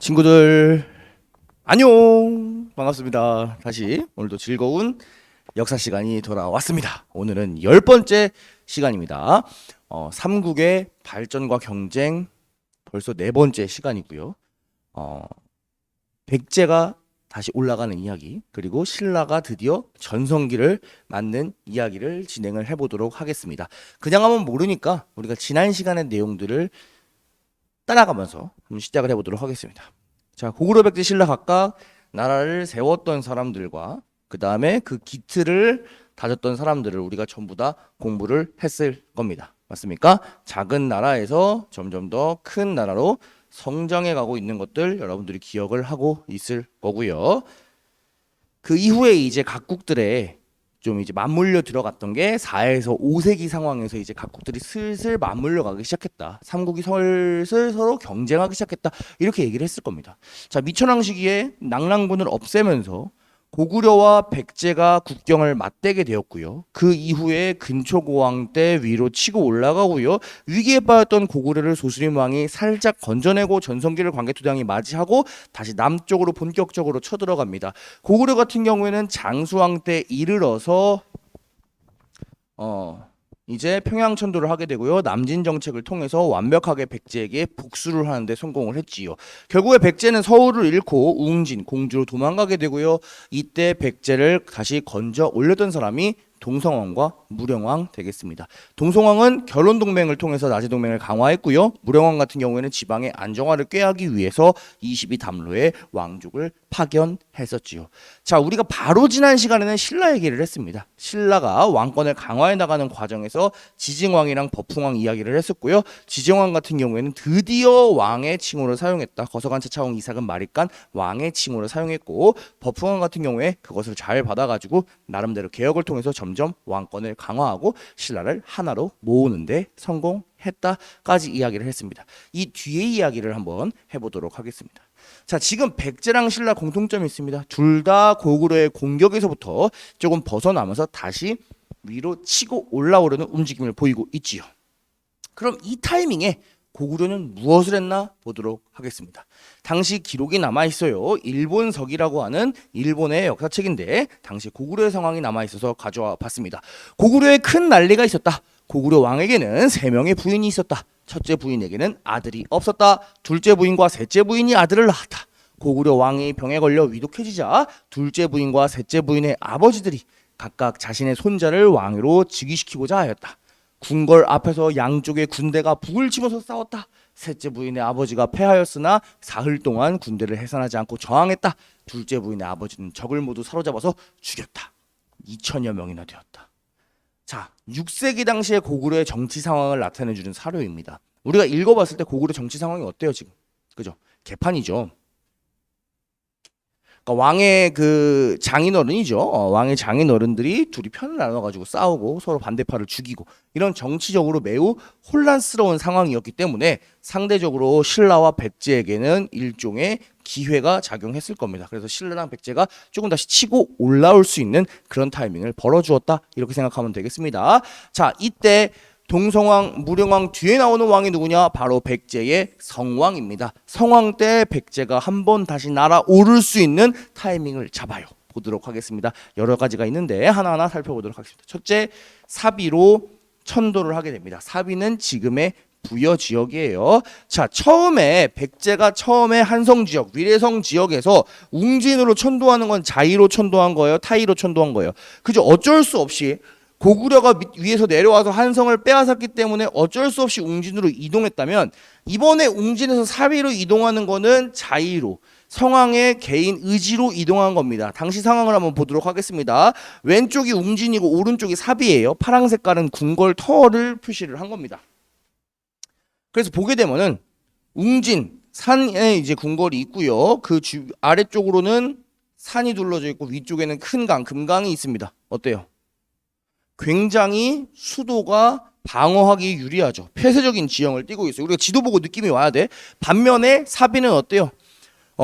친구들 안녕, 반갑습니다. 다시 오늘도 즐거운 역사 시간이 돌아왔습니다. 오늘은 10번째 시간입니다. 삼국의 발전과 경쟁 벌써 4번째 시간이고요. 백제가 다시 올라가는 이야기, 그리고 신라가 드디어 전성기를 맞는 이야기를 진행을 해보도록 하겠습니다. 그냥 하면 모르니까 우리가 지난 시간의 내용들을 따라가면서 한번 시작을 해보도록 하겠습니다. 자, 고구려 백제 신라 각각 나라를 세웠던 사람들과 그 다음에 그 기틀을 다졌던 사람들을 우리가 전부 다 공부를 했을 겁니다. 맞습니까? 작은 나라에서 점점 더 큰 나라로 성장해 가고 있는 것들 여러분들이 기억을 하고 있을 거고요. 그 이후에 이제 각국들의 좀 이제 맞물려 들어갔던 게 4에서 5세기 상황에서 이제 각국들이 슬슬 맞물려 가기 시작했다. 삼국이 슬슬 서로 경쟁하기 시작했다. 이렇게 얘기를 했을 겁니다. 자, 미천왕 시기에 낙랑군을 없애면서 고구려와 백제가 국경을 맞대게 되었고요. 그 이후에 근초고왕 때 위로 치고 올라가고요. 위기에 빠졌던 고구려를 소수림 왕이 살짝 건져내고 전성기를 광개토당이 맞이하고 다시 남쪽으로 본격적으로 쳐들어갑니다. 고구려 같은 경우에는 장수왕 때 이르러서 이제 평양 천도를 하게 되고요. 남진 정책을 통해서 완벽하게 백제에게 복수를 하는데 성공을 했지요. 결국에 백제는 서울을 잃고 웅진, 공주로 도망가게 되고요. 이때 백제를 다시 건져 올렸던 사람이 동성왕과 무령왕 되겠습니다. 동성왕은 결혼 동맹을 통해서 나제 동맹을 강화했고요. 무령왕 같은 경우에는 지방의 안정화를 꾀하기 위해서 22담로의 왕족을 파견했었지요. 자, 우리가 바로 지난 시간에는 신라 얘기를 했습니다. 신라가 왕권을 강화해 나가는 과정에서 지증왕이랑 버풍왕 이야기를 했었고요. 지증왕 같은 경우에는 드디어 왕의 칭호를 사용했다. 거서관 차차왕 이삭은 마립간 왕의 칭호를 사용했고, 버풍왕 같은 경우에 그것을 잘 받아가지고 나름대로 개혁을 통해서 점점 왕권을 강화하고 신라를 하나로 모으는데 성공했다까지 이야기를 했습니다. 이 뒤에 이야기를 한번 해보도록 하겠습니다. 자, 지금 백제랑 신라 공통점이 있습니다. 둘 다 고구려의 공격에서부터 조금 벗어나면서 다시 위로 치고 올라오려는 움직임을 보이고 있지요. 그럼 이 타이밍에 고구려는 무엇을 했나 보도록 하겠습니다. 당시 기록이 남아있어요. 일본석이라고 하는 일본의 역사책인데 당시 고구려의 상황이 남아있어서 가져와 봤습니다. 고구려에 큰 난리가 있었다. 고구려 왕에게는 3명의 부인이 있었다. 첫째 부인에게는 아들이 없었다. 둘째 부인과 셋째 부인이 아들을 낳았다. 고구려 왕이 병에 걸려 위독해지자 둘째 부인과 셋째 부인의 아버지들이 각각 자신의 손자를 왕으로 즉위시키고자 하였다. 궁궐 앞에서 양쪽의 군대가 북을 치면서 싸웠다. 셋째 부인의 아버지가 패하였으나 사흘 동안 군대를 해산하지 않고 저항했다. 둘째 부인의 아버지는 적을 모두 사로잡아서 죽였다. 2000여 명이나 되었다. 자, 6세기 당시의 고구려의 정치 상황을 나타내주는 사료입니다. 우리가 읽어봤을 때 고구려 정치 상황이 어때요 지금? 그죠? 개판이죠. 그러니까 왕의 그 장인어른이죠. 왕의 장인어른들이 둘이 편을 나눠가지고 싸우고 서로 반대파를 죽이고 이런 정치적으로 매우 혼란스러운 상황이었기 때문에 상대적으로 신라와 백제에게는 일종의 기회가 작용했을 겁니다. 그래서 신라랑 백제가 조금 다시 치고 올라올 수 있는 그런 타이밍을 벌어주었다. 이렇게 생각하면 되겠습니다. 자, 이때 동성왕, 무령왕 뒤에 나오는 왕이 누구냐? 바로 백제의 성왕입니다. 성왕 때 백제가 한번 다시 날아오를 수 있는 타이밍을 잡아요. 보도록 하겠습니다. 여러 가지가 있는데 하나하나 살펴보도록 하겠습니다. 첫째, 사비로 천도를 하게 됩니다. 사비는 지금의 부여 지역이에요. 자, 처음에 백제가 한성 지역, 위례성 지역에서 웅진으로 천도하는 건 자의로 천도한 거예요? 타의로 천도한 거예요? 그죠? 어쩔 수 없이 고구려가 위에서 내려와서 한성을 빼앗았기 때문에 어쩔 수 없이 웅진으로 이동했다면 이번에 웅진에서 사비로 이동하는 거는 자의로 성왕의 개인 의지로 이동한 겁니다. 당시 상황을 한번 보도록 하겠습니다. 왼쪽이 웅진이고 오른쪽이 사비예요. 파란 색깔은 궁궐 터를 표시를 한 겁니다. 그래서 보게 되면은 웅진 산에 이제 궁궐이 있고요. 그 아래쪽으로는 산이 둘러져 있고 위쪽에는 큰 강, 금강이 있습니다. 어때요? 굉장히 수도가 방어하기 유리하죠. 폐쇄적인 지형을 띠고 있어요. 우리가 지도 보고 느낌이 와야 돼. 반면에 사비는 어때요?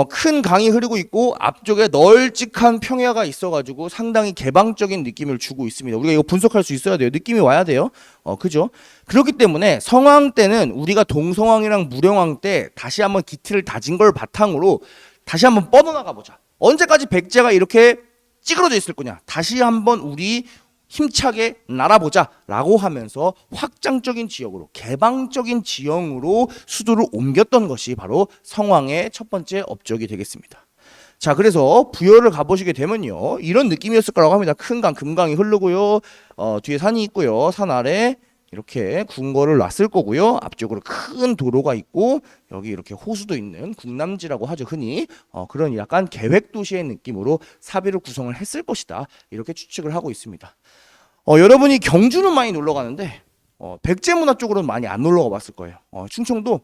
큰 강이 흐르고 있고 앞쪽에 널찍한 평야가 있어가지고 상당히 개방적인 느낌을 주고 있습니다. 우리가 이거 분석할 수 있어야 돼요. 느낌이 와야 돼요. 그죠? 그렇기 때문에 성황 때는 우리가 동성황이랑 무령왕 때 다시 한번 기틀을 다진 걸 바탕으로 다시 한번 뻗어나가 보자. 언제까지 백제가 이렇게 찌그러져 있을 거냐? 다시 한번 우리 힘차게 날아보자 라고 하면서 확장적인 지역으로 개방적인 지형으로 수도를 옮겼던 것이 바로 성황의 첫 번째 업적이 되겠습니다. 자, 그래서 부여를 가보시게 되면요 이런 느낌이었을 거라고 합니다. 큰 강 금강이 흐르고요, 뒤에 산이 있고요, 산 아래 이렇게 궁궐을 놨을 거고요, 앞쪽으로 큰 도로가 있고 여기 이렇게 호수도 있는 궁남지라고 하죠, 흔히. 그런 약간 계획 도시의 느낌으로 사비를 구성을 했을 것이다, 이렇게 추측을 하고 있습니다. 여러분이 경주는 많이 놀러 가는데 백제문화 쪽으로는 많이 안 놀러 가봤을 거예요. 충청도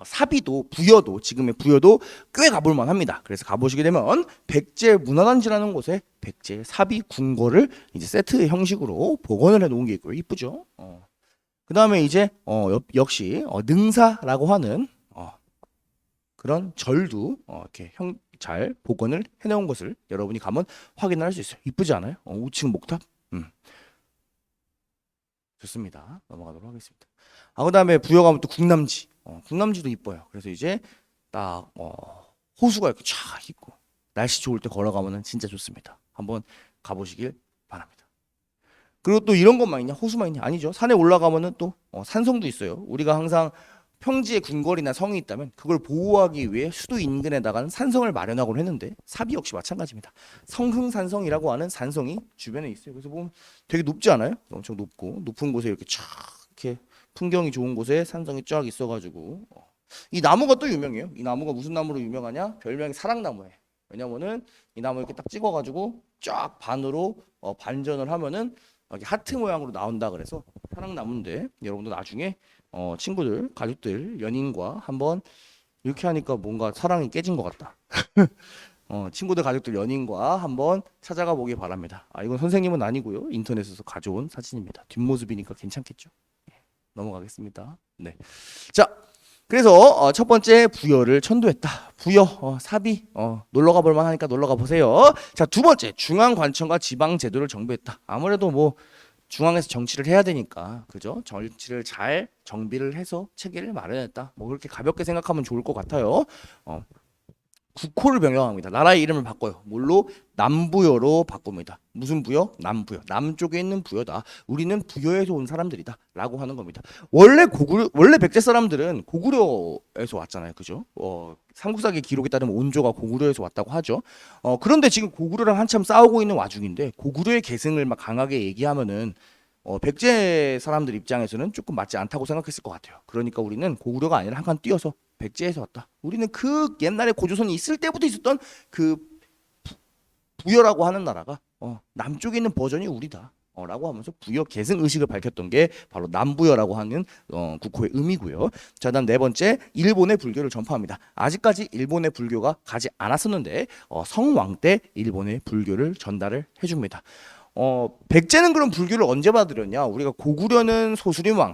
사비도 부여도, 지금의 부여도 꽤 가볼 만합니다. 그래서 가보시게 되면 백제문화단지라는 곳에 백제 사비 궁궐을 이제 세트 형식으로 복원을 해놓은 게 있고요. 이쁘죠? 그 다음에 이제 역시 능사라고 하는 그런 절도 이렇게 잘 복원을 해놓은 것을 여러분이 가면 확인을 할 수 있어요. 이쁘지 않아요? 우측 목탑. 좋습니다. 넘어가도록 하겠습니다. 그 다음에 부여 가면 또 궁남지. 궁남지도 이뻐요. 그래서 이제 딱 호수가 이렇게 쫙 있고 날씨 좋을 때 걸어가면은 진짜 좋습니다. 한번 가보시길 바랍니다. 그리고 또 이런 것만 있냐? 호수만 있냐? 아니죠. 산에 올라가면은 또 산성도 있어요. 우리가 항상 평지에 궁궐이나 성이 있다면 그걸 보호하기 위해 수도 인근에다가는 산성을 마련하곤 했는데 사비 역시 마찬가지입니다. 성흥산성이라고 하는 산성이 주변에 있어요. 그래서 보면 되게 높지 않아요? 엄청 높고 높은 곳에 이렇게 쫙 이렇게 풍경이 좋은 곳에 산성이 쫙 있어가지고 이 나무가 또 유명해요. 이 나무가 무슨 나무로 유명하냐? 별명이 사랑나무예요. 왜냐면은 이 나무 이렇게 딱 찍어가지고 쫙 반으로 반전을 하면은 여기 하트 모양으로 나온다 그래서 사랑나무인데 여러분도 나중에 친구들, 가족들, 연인과 한번 이렇게 하니까 뭔가 사랑이 깨진 것 같다. 친구들, 가족들, 연인과 한번 찾아가 보기 바랍니다. 이건 선생님은 아니고요. 인터넷에서 가져온 사진입니다. 뒷모습이니까 괜찮겠죠? 넘어가겠습니다. 네. 자, 그래서 첫 번째 부여를 천도했다. 부여, 사비, 놀러가 볼 만하니까 놀러가 보세요. 자, 두 번째 중앙관청과 지방제도를 정비했다. 아무래도 뭐 중앙에서 정치를 해야 되니까, 그죠? 정치를 잘 정비를 해서 체계를 마련했다. 뭐 그렇게 가볍게 생각하면 좋을 것 같아요. 국호를 변경합니다. 나라의 이름을 바꿔요. 뭘로? 남부여로 바꿉니다. 무슨 부여? 남부여. 남쪽에 있는 부여다. 우리는 부여에서 온 사람들이다. 라고 하는 겁니다. 원래 백제 사람들은 고구려에서 왔잖아요. 그죠? 삼국사기 기록에 따르면 온조가 고구려에서 왔다고 하죠. 그런데 지금 고구려랑 한참 싸우고 있는 와중인데 고구려의 계승을 막 강하게 얘기하면은 백제 사람들 입장에서는 조금 맞지 않다고 생각했을 것 같아요. 그러니까 우리는 고구려가 아니라 한 칸 뛰어서 백제에서 왔다. 우리는 그 옛날에 고조선이 있을 때부터 있었던 그 부여라고 하는 나라가 남쪽에 있는 버전이 우리다. 라고 하면서 부여 계승 의식을 밝혔던 게 바로 남부여라고 하는 국호의 의미고요. 자, 다음 네 번째, 일본의 불교를 전파합니다. 아직까지 일본의 불교가 가지 않았었는데 성왕 때 일본의 불교를 전달을 해줍니다. 백제는 그럼 불교를 언제 받으렸냐? 우리가 고구려는 소수림왕,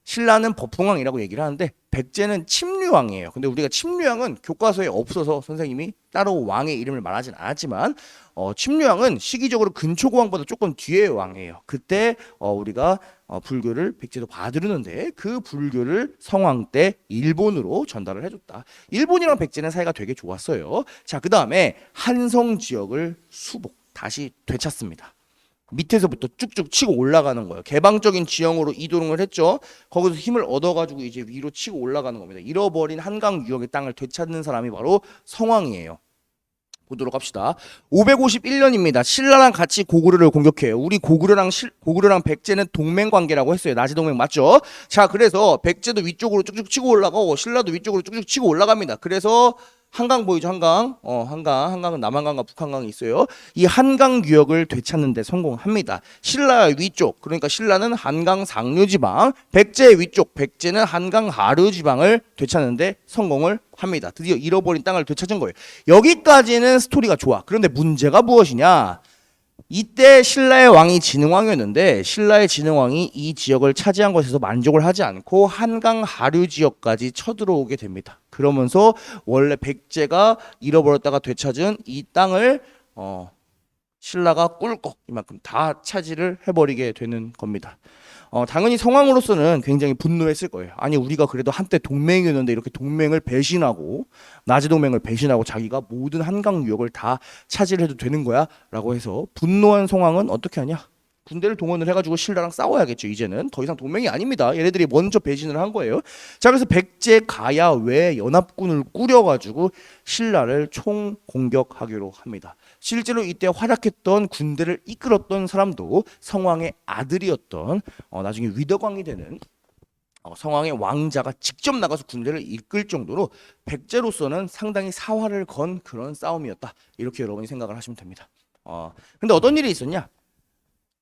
신라는 법흥왕이라고 얘기를 하는데 백제는 침류왕이에요. 근데 우리가 침류왕은 교과서에 없어서 선생님이 따로 왕의 이름을 말하진 않았지만 침류왕은 시기적으로 근초고왕보다 조금 뒤의 왕이에요. 그때 우리가 불교를 백제도 받으려는데 그 불교를 성왕 때 일본으로 전달을 해줬다. 일본이랑 백제는 사이가 되게 좋았어요. 자, 그 다음에 한성 지역을 수복, 다시 되찾습니다. 밑에서부터 쭉쭉 치고 올라가는 거예요. 개방적인 지형으로 이동을 했죠. 거기서 힘을 얻어가지고 이제 위로 치고 올라가는 겁니다. 잃어버린 한강 유역의 땅을 되찾는 사람이 바로 성왕이에요. 보도록 합시다. 551년입니다. 신라랑 같이 고구려를 공격해요. 우리 고구려랑 백제는 동맹 관계라고 했어요. 나지 동맹 맞죠? 자, 그래서 백제도 위쪽으로 쭉쭉 치고 올라가고 신라도 위쪽으로 쭉쭉 치고 올라갑니다. 그래서 한강 보이죠? 한강은 남한강과 북한강이 있어요. 이 한강 유역을 되찾는 데 성공합니다. 신라 위쪽, 그러니까 신라는 한강 상류지방, 백제 위쪽, 백제는 한강 하류지방을 되찾는 데 성공을 합니다. 드디어 잃어버린 땅을 되찾은 거예요. 여기까지는 스토리가 좋아. 그런데 문제가 무엇이냐? 이때 신라의 왕이 진흥왕이었는데 신라의 진흥왕이 이 지역을 차지한 것에서 만족을 하지 않고 한강 하류 지역까지 쳐들어오게 됩니다. 그러면서 원래 백제가 잃어버렸다가 되찾은 이 땅을 신라가 꿀꺽 이만큼 다 차지를 해버리게 되는 겁니다. 당연히 성왕으로서는 굉장히 분노했을 거예요. 아니 우리가 그래도 한때 동맹이었는데 이렇게 동맹을 배신하고 나제 동맹을 배신하고 자기가 모든 한강 유역을 다 차지해도 되는 거야? 라고 해서 분노한 성왕은 어떻게 하냐? 군대를 동원을 해가지고 신라랑 싸워야겠죠. 이제는 더 이상 동맹이 아닙니다. 얘네들이 먼저 배신을 한 거예요. 자, 그래서 백제 가야 외 연합군을 꾸려가지고 신라를 총 공격하기로 합니다. 실제로 이때 활약했던 군대를 이끌었던 사람도 성왕의 아들이었던 나중에 위덕왕이 되는 성왕의 왕자가 직접 나가서 군대를 이끌 정도로 백제로서는 상당히 사활을 건 그런 싸움이었다. 이렇게 여러분이 생각을 하시면 됩니다. 근데 어떤 일이 있었냐?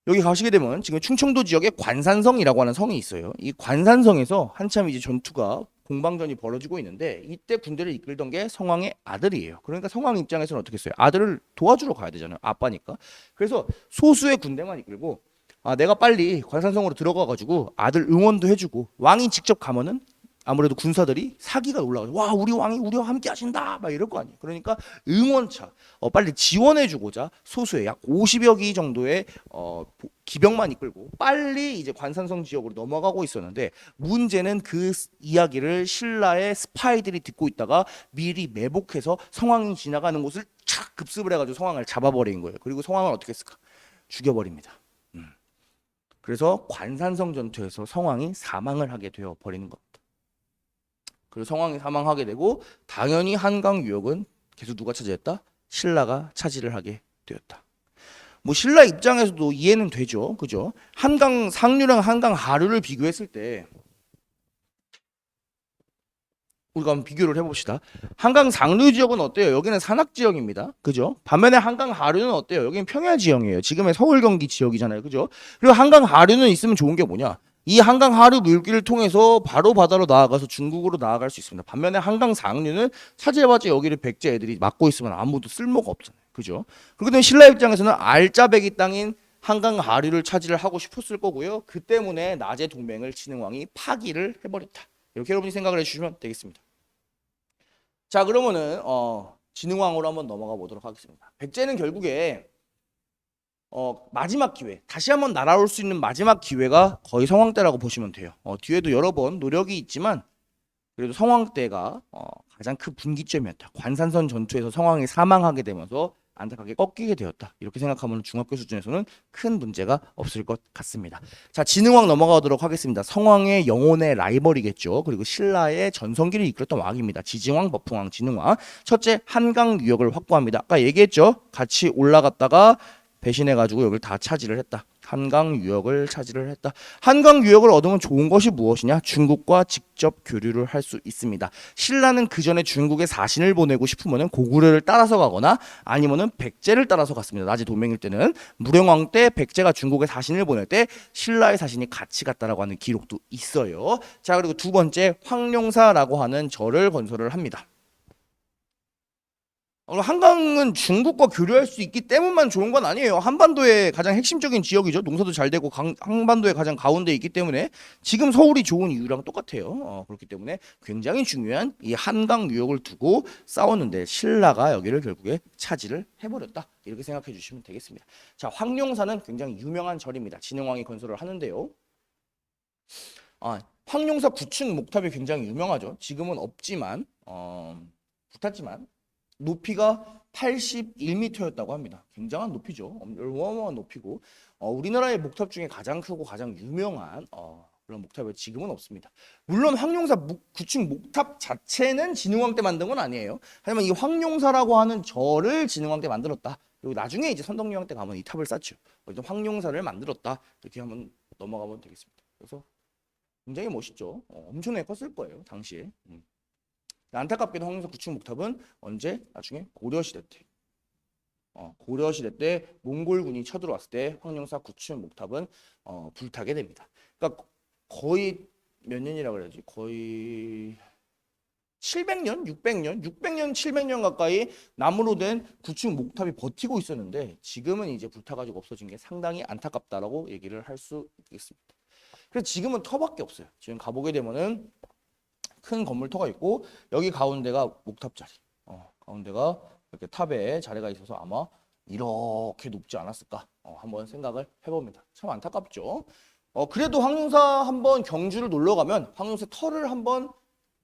여기 가시게 되면 지금 충청도 지역에 관산성이라고 하는 성이 있어요. 이 관산성에서 한참 이제 전투가 공방전이 벌어지고 있는데 이때 군대를 이끌던 게 성왕의 아들이에요. 그러니까 성왕 입장에서는 어떻게 했어요? 아들을 도와주러 가야 되잖아요. 아빠니까. 그래서 소수의 군대만 이끌고 내가 빨리 관산성으로 들어가 가지고 아들 응원도 해주고 왕이 직접 가면은 아무래도 군사들이 사기가 올라가죠. 와, 우리 왕이 우리와 함께 하신다 막 이럴 거 아니에요. 그러니까 응원차 빨리 지원해주고자 소수의 약 50여 기 정도의 기병만 이끌고 빨리 이제 관산성 지역으로 넘어가고 있었는데 문제는 그 이야기를 신라의 스파이들이 듣고 있다가 미리 매복해서 성왕이 지나가는 곳을 착 급습을 해가지고 성왕을 잡아버린 거예요. 그리고 성왕을 어떻게 했을까? 죽여버립니다. 그래서 관산성 전투에서 성왕이 사망을 하게 되어 버리는 겁니다. 그리고 성왕이 사망하게 되고 당연히 한강 유역은 계속 누가 차지했다? 신라가 차지를 하게 되었다. 뭐 신라 입장에서도 이해는 되죠, 그죠? 한강 상류랑 한강 하류를 비교했을 때 우리가 한번 비교를 해봅시다. 한강 상류 지역은 어때요? 여기는 산악 지역입니다, 그죠? 반면에 한강 하류는 어때요? 여기는 평야 지형이에요. 지금의 서울 경기 지역이잖아요, 그죠? 그리고 한강 하류는 있으면 좋은 게 뭐냐? 이 한강 하류 물길을 통해서 바로 바다로 나아가서 중국으로 나아갈 수 있습니다. 반면에 한강 상류는 차제와제 여기를 백제 애들이 막고 있으면 아무도 쓸모가 없잖아요, 그죠? 그렇기 때문에 신라 입장에서는 알짜배기 땅인 한강 하류를 차지를 하고 싶었을 거고요. 그 때문에 나제 동맹을 진흥왕이 파기를 해버렸다. 이렇게 여러분이 생각을 해주시면 되겠습니다. 자, 그러면은 진흥왕으로 한번 넘어가 보도록 하겠습니다. 백제는 결국에 마지막 기회, 다시 한번 날아올 수 있는 마지막 기회가 거의 성왕 때라고 보시면 돼요. 뒤에도 여러 번 노력이 있지만 그래도 성왕 때가 가장 큰 분기점이었다. 관산선 전투에서 성왕이 사망하게 되면서 안타깝게 꺾이게 되었다. 이렇게 생각하면 중학교 수준에서는 큰 문제가 없을 것 같습니다. 자, 진흥왕 넘어가도록 하겠습니다. 성왕의 영혼의 라이벌이겠죠. 그리고 신라의 전성기를 이끌었던 왕입니다. 지징왕, 버풍왕, 진흥왕. 첫째, 한강 유역을 확보합니다. 아까 얘기했죠. 같이 올라갔다가 배신해가지고 여기를 다 차지를 했다. 한강 유역을 차지를 했다. 한강 유역을 얻으면 좋은 것이 무엇이냐? 중국과 직접 교류를 할 수 있습니다. 신라는 그 전에 중국에 사신을 보내고 싶으면은 고구려를 따라서 가거나 아니면은 백제를 따라서 갔습니다. 나제 동맹일 때는 무령왕 때 백제가 중국에 사신을 보낼 때 신라의 사신이 같이 갔다라고 하는 기록도 있어요. 자, 그리고 두 번째 황룡사라고 하는 절을 건설을 합니다. 한강은 중국과 교류할 수 있기 때문만 좋은 건 아니에요. 한반도의 가장 핵심적인 지역이죠. 농사도 잘 되고 한반도의 가장 가운데에 있기 때문에 지금 서울이 좋은 이유랑 똑같아요. 그렇기 때문에 굉장히 중요한 이 한강 유역을 두고 싸웠는데 신라가 여기를 결국에 차지를 해버렸다. 이렇게 생각해 주시면 되겠습니다. 자, 황룡사는 굉장히 유명한 절입니다. 진흥왕이 건설을 하는데요. 황룡사 9층 목탑이 굉장히 유명하죠. 지금은 없지만 붙었지만 높이가 81m였다고 합니다. 굉장한 높이죠. 어마어마한 높이고 우리나라의 목탑 중에 가장 크고 가장 유명한 그런 목탑이 지금은 없습니다. 물론 황룡사 9층 목탑 자체는 진흥왕 때 만든 건 아니에요. 하지만 이 황룡사라고 하는 절을 진흥왕 때 만들었다. 그리고 나중에 이제 선덕여왕 때 가면 이 탑을 쌓죠. 일단 황룡사를 만들었다. 이렇게 한번 넘어가면 되겠습니다. 그래서 굉장히 멋있죠. 엄청나게 컸을 거예요, 당시에. 안타깝게도 황룡사 9층 목탑은 언제? 나중에 고려시대 때. 고려시대 때 몽골군이 쳐들어왔을 때 황룡사 9층 목탑은 불타게 됩니다. 그러니까 거의 몇 년이라고 그래야지? 거의 700년, 600년 가까이 나무로 된 구축 목탑이 버티고 있었는데 지금은 이제 불타가지고 없어진 게 상당히 안타깝다라고 얘기를 할 수 있겠습니다. 그래서 지금은 터밖에 없어요. 지금 가보게 되면은 큰 건물터가 있고 여기 가운데가 목탑 자리. 가운데가 이렇게 탑에 자리가 있어서 아마 이렇게 높지 않았을까 한번 생각을 해봅니다. 참 안타깝죠. 그래도 황룡사 한번 경주를 놀러 가면 황룡사 터를 한번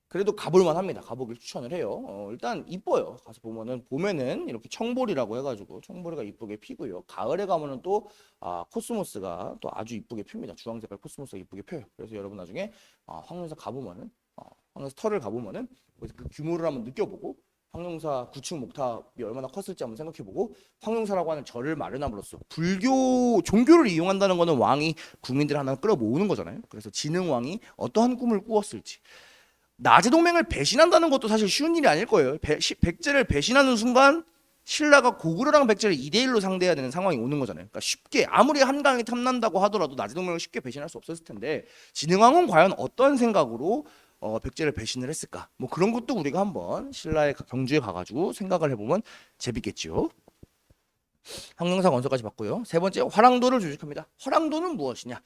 그래도 가볼만 합니다. 가보길 추천을 해요. 일단 이뻐요. 가서 보면은 봄에는 이렇게 청보리라고 해가지고 청보리가 이쁘게 피고요. 가을에 가면은 또 코스모스가 또 아주 이쁘게 핍니다. 주황색깔 코스모스가 이쁘게 펴요. 그래서 여러분 나중에 황룡사 가보면은 황룡사 터를 가보면은 그 규모를 한번 느껴보고 황룡사 구축 목탑이 얼마나 컸을지 한번 생각해보고 황룡사라고 하는 절을 마련함으로써 불교 종교를 이용한다는 것은 왕이 국민들 하나 끌어모으는 거잖아요. 그래서 진흥왕이 어떠한 꿈을 꾸었을지 나제 동맹을 배신한다는 것도 사실 쉬운 일이 아닐 거예요. 백제를 배신하는 순간 신라가 고구려랑 백제를 2대1로 상대해야 되는 상황이 오는 거잖아요. 그러니까 쉽게 아무리 한강이 탐난다고 하더라도 나제 동맹을 쉽게 배신할 수 없었을 텐데 진흥왕은 과연 어떤 생각으로 백제를 배신을 했을까? 뭐 그런 것도 우리가 한번 신라의 경주에 가가지고 생각을 해보면 재밌겠지요. 황룡사 건설까지 봤고요. 세 번째 화랑도를 조직합니다. 화랑도는 무엇이냐?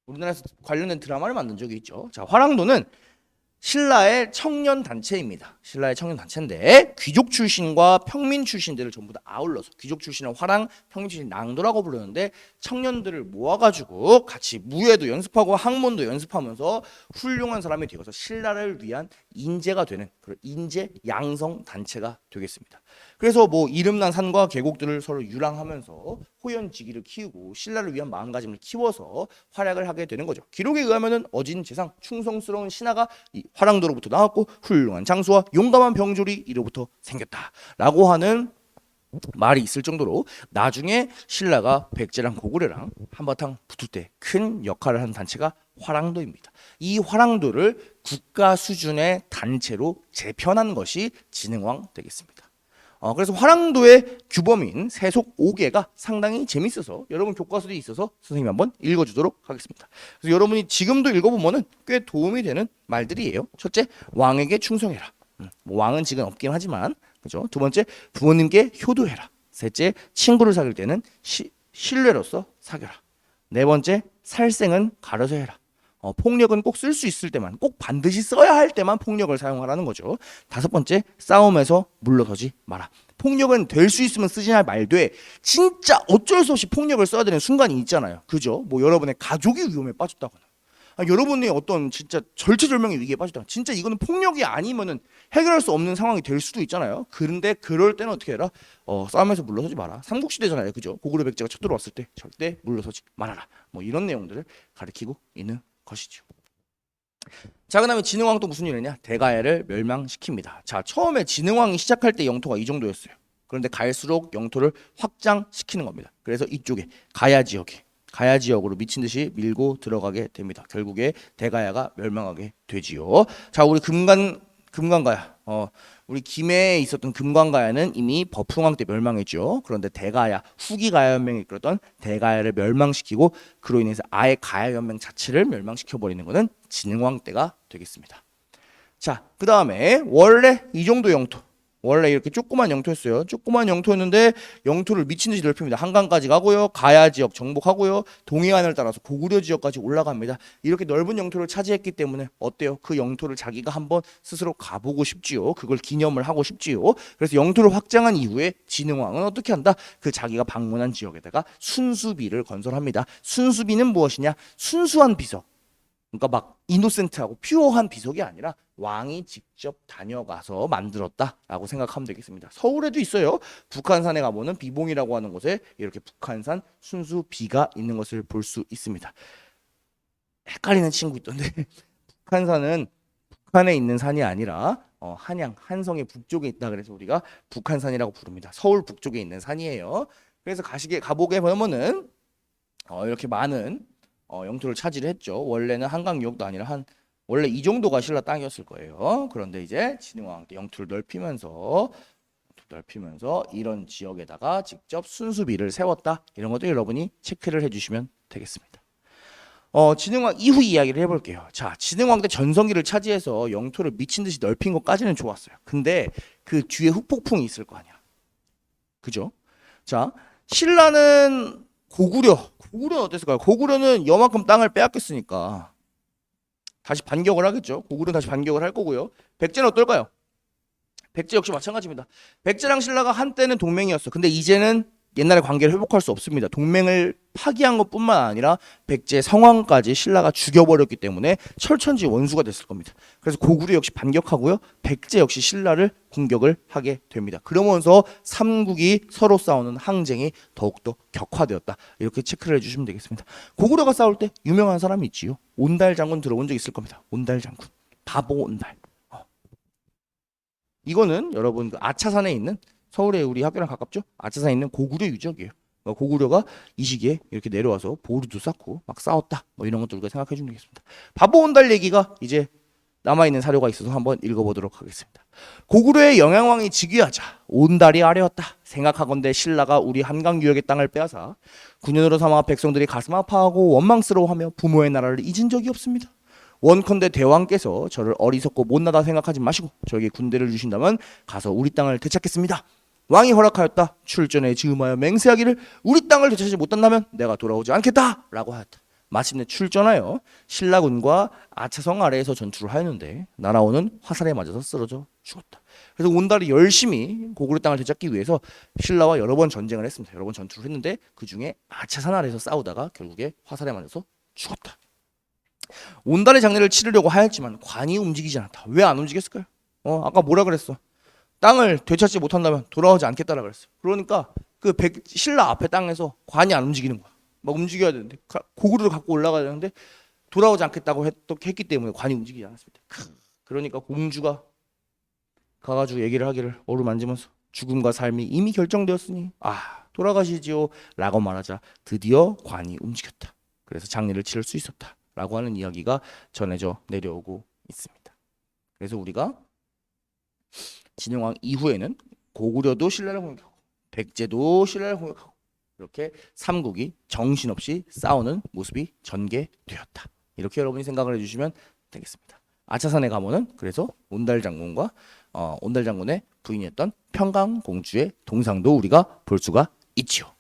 우리나라에서 관련된 드라마를 만든 적이 있죠. 자, 화랑도는 신라의 청년 단체입니다. 신라의 청년 단체인데 귀족 출신과 평민 출신들을 전부 다 아울러서 귀족 출신은 화랑, 평민 출신 낭도라고 부르는데 청년들을 모아가지고 같이 무예도 연습하고 학문도 연습하면서 훌륭한 사람이 되어서 신라를 위한 인재가 되는 그런 인재 양성 단체가 되겠습니다. 그래서 뭐 이름난 산과 계곡들을 서로 유랑하면서 호연지기를 키우고 신라를 위한 마음가짐을 키워서 활약을 하게 되는 거죠. 기록에 의하면은 어진 재상 충성스러운 신하가 이 화랑도로부터 나왔고 훌륭한 장수와 용감한 병졸이 이로부터 생겼다라고 하는 말이 있을 정도로 나중에 신라가 백제랑 고구려랑 한바탕 붙을 때 큰 역할을 하는 단체가 화랑도입니다. 이 화랑도를 국가 수준의 단체로 재편한 것이 진흥왕 되겠습니다. 그래서 화랑도의 규범인 세속 5개가 상당히 재밌어서 여러분 교과서에 있어서 선생님이 한번 읽어주도록 하겠습니다. 그래서 여러분이 지금도 읽어보면은 꽤 도움이 되는 말들이에요. 첫째, 왕에게 충성해라. 뭐 왕은 지금 없긴 하지만 그죠? 두 번째, 부모님께 효도해라. 셋째, 친구를 사귈 때는 신뢰로서 사귀라. 네 번째, 살생은 가려서 해라. 폭력은 꼭 쓸 수 있을 때만 꼭 반드시 써야 할 때만 폭력을 사용하라는 거죠. 다섯 번째, 싸움에서 물러서지 마라. 폭력은 될 수 있으면 쓰지 말되 진짜 어쩔 수 없이 폭력을 써야 되는 순간이 있잖아요. 그죠? 뭐 여러분의 가족이 위험에 빠졌다거나 여러분의 어떤 진짜 절체절명의 위기에 빠졌다거나 진짜 이거는 폭력이 아니면은 해결할 수 없는 상황이 될 수도 있잖아요. 그런데 그럴 때는 어떻게 해라? 싸움에서 물러서지 마라. 삼국시대잖아요. 그죠? 고구려 백제가 쳐들어왔을 때 절대 물러서지 말아라. 뭐 이런 내용들을 가리키고 있는 것이죠. 자, 그다음에 진흥왕 또 무슨 일을 했냐? 대가야를 멸망시킵니다. 자, 처음에 진흥왕이 시작할 때 영토가 이 정도였어요. 그런데 갈수록 영토를 확장시키는 겁니다. 그래서 이쪽에 가야 지역으로 미친 듯이 밀고 들어가게 됩니다. 결국에 대가야가 멸망하게 되지요. 자, 우리 금관가야. 우리 김해에 있었던 금관가야는 이미 버풍왕 때 멸망했죠. 그런데 대가야, 후기 가야 연맹이 이끌었던 대가야를 멸망시키고 그로 인해서 아예 가야 연맹 자체를 멸망시켜 버리는 것은 진흥왕 때가 되겠습니다. 자, 그 다음에 원래 이 정도 영토. 원래 이렇게 조그만 영토였어요. 조그만 영토였는데 영토를 미친 듯이 넓힙니다. 한강까지 가고요. 가야 지역 정복하고요. 동해안을 따라서 고구려 지역까지 올라갑니다. 이렇게 넓은 영토를 차지했기 때문에 어때요? 그 영토를 자기가 한번 스스로 가보고 싶지요. 그걸 기념을 하고 싶지요. 그래서 영토를 확장한 이후에 진흥왕은 어떻게 한다? 그 자기가 방문한 지역에다가 순수비를 건설합니다. 순수비는 무엇이냐? 순수한 비석. 그러니까 막 이노센트하고 퓨어한 비석이 아니라 왕이 직접 다녀가서 만들었다라고 생각하면 되겠습니다. 서울에도 있어요. 북한산에 가보면 비봉이라고 하는 곳에 이렇게 북한산 순수비가 있는 것을 볼 수 있습니다. 헷갈리는 친구 있던데 북한산은 북한에 있는 산이 아니라 한양, 한성의 북쪽에 있다 그래서 우리가 북한산이라고 부릅니다. 서울 북쪽에 있는 산이에요. 그래서 가보게 보면은 이렇게 많은 영토를 차지를 했죠. 원래는 한강 유역도 아니라 원래 이 정도가 신라 땅이었을 거예요. 그런데 이제 진흥왕 때 영토를 넓히면서 이런 지역에다가 직접 순수비를 세웠다. 이런 것도 여러분이 체크를 해주시면 되겠습니다. 진흥왕 이후 이야기를 해볼게요. 자, 진흥왕 때 전성기를 차지해서 영토를 미친 듯이 넓힌 것까지는 좋았어요. 근데 그 뒤에 후폭풍이 있을 거 아니야. 그죠? 자, 신라는 고구려는 어땠을까요? 고구려는 여만큼 땅을 빼앗겼으니까 다시 반격을 하겠죠. 고구려는 다시 반격을 할 거고요. 백제는 어떨까요? 백제 역시 마찬가지입니다. 백제랑 신라가 한때는 동맹이었어. 근데 이제는 옛날의 관계를 회복할 수 없습니다. 동맹을 파기한 것뿐만 아니라 백제 성왕까지 신라가 죽여버렸기 때문에 철천지 원수가 됐을 겁니다. 그래서 고구려 역시 반격하고요. 백제 역시 신라를 공격을 하게 됩니다. 그러면서 삼국이 서로 싸우는 항쟁이 더욱더 격화되었다. 이렇게 체크를 해주시면 되겠습니다. 고구려가 싸울 때 유명한 사람이 있지요. 온달 장군 들어본 적 있을 겁니다. 온달 장군. 바보 온달. 이거는 여러분 그 아차산에 있는 서울에 우리 학교랑 가깝죠? 아차산에 있는 고구려 유적이에요. 고구려가 이 시기에 이렇게 내려와서 보루도 쌓고 막 싸웠다. 뭐 이런 것들 우리가 생각해 주면 되겠습니다. 바보 온달 얘기가 이제 남아있는 사료가 있어서 한번 읽어보도록 하겠습니다. 고구려의 영양왕이 즉위하자 온달이 아뢰었다. 생각하건대 신라가 우리 한강 유역의 땅을 빼앗아 9년으로 삼아 백성들이 가슴 아파하고 원망스러워하며 부모의 나라를 잊은 적이 없습니다. 원컨대 대왕께서 저를 어리석고 못나다 생각하지 마시고 저에게 군대를 주신다면 가서 우리 땅을 되찾겠습니다. 왕이 허락하였다. 출전에 즈음하여 맹세하기를 우리 땅을 되찾지 못한다면 내가 돌아오지 않겠다 라고 하였다. 마침내 출전하여 신라군과 아차성 아래에서 전투를 하였는데 날아오는 화살에 맞아서 쓰러져 죽었다. 그래서 온달이 열심히 고구려 땅을 되찾기 위해서 신라와 여러 번 전쟁을 했습니다. 여러 번 전투를 했는데 그 중에 아차산 아래에서 싸우다가 결국에 화살에 맞아서 죽었다. 온달의 장례를 치르려고 하였지만 관이 움직이지 않았다. 왜 안 움직였을까요? 아까 뭐라 그랬어? 땅을 되찾지 못한다면 돌아오지 않겠다라 그랬어요. 그러니까 그 신라 앞에 땅에서 관이 안 움직이는 거야. 막 움직여야 되는데 고구려를 갖고 올라가야 되는데 돌아오지 않겠다고 했기 때문에 관이 움직이지 않았습니다. 그러니까 공주가 가가지고 얘기를 하기를 어루만지면서 죽음과 삶이 이미 결정되었으니 돌아가시지요 라고 말하자 드디어 관이 움직였다. 그래서 장례를 치를 수 있었다 라고 하는 이야기가 전해져 내려오고 있습니다. 그래서 우리가 진흥왕 이후에는 고구려도 신라를 공격하고 백제도 신라를 공격하고 이렇게 삼국이 정신없이 싸우는 모습이 전개되었다. 이렇게 여러분이 생각을 해주시면 되겠습니다. 아차산에 가면은 그래서 온달 장군과 온달 장군의 부인이었던 평강공주의 동상도 우리가 볼 수가 있지요.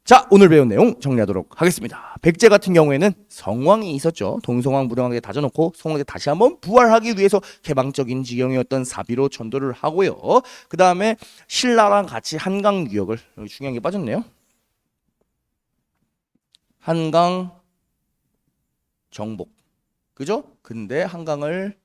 자, 오늘 배운 내용 정리하도록 하겠습니다. 백제 같은 경우에는 성왕이 있었죠. 동성왕 무령왕에게 다져놓고 성왕에게 다시 한번 부활하기 위해서 개방적인 지경이었던 사비로 전도를 하고요. 그 다음에 신라랑 같이 한강 유역을, 여기 중요한 게 빠졌네요. 한강 정복. 그죠? 근데 한강을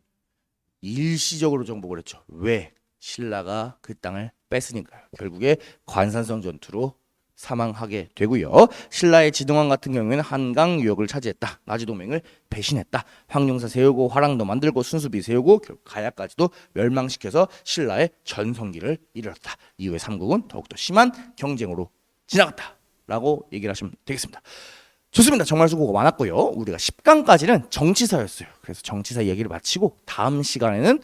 일시적으로 정복을 했죠. 왜? 신라가 그 땅을 뺐으니까요. 결국에 관산성 전투로 사망하게 되고요. 신라의 진흥왕 같은 경우에는 한강 유역을 차지했다. 나지동맹을 배신했다. 황룡사 세우고 화랑도 만들고 순수비 세우고 결국 가야까지도 멸망시켜서 신라의 전성기를 이뤘다. 이후에 삼국은 더욱더 심한 경쟁으로 지나갔다 라고 얘기를 하시면 되겠습니다. 좋습니다. 정말 수고가 많았고요. 우리가 10강까지는 정치사였어요. 그래서 정치사 얘기를 마치고 다음 시간에는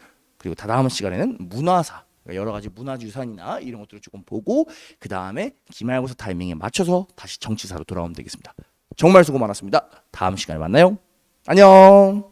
문화사, 여러 가지 문화유산이나 이런 것들을 조금 보고 그 다음에 기말고사 타이밍에 맞춰서 다시 정치사로 돌아오면 되겠습니다. 정말 수고 많았습니다. 다음 시간에 만나요. 안녕.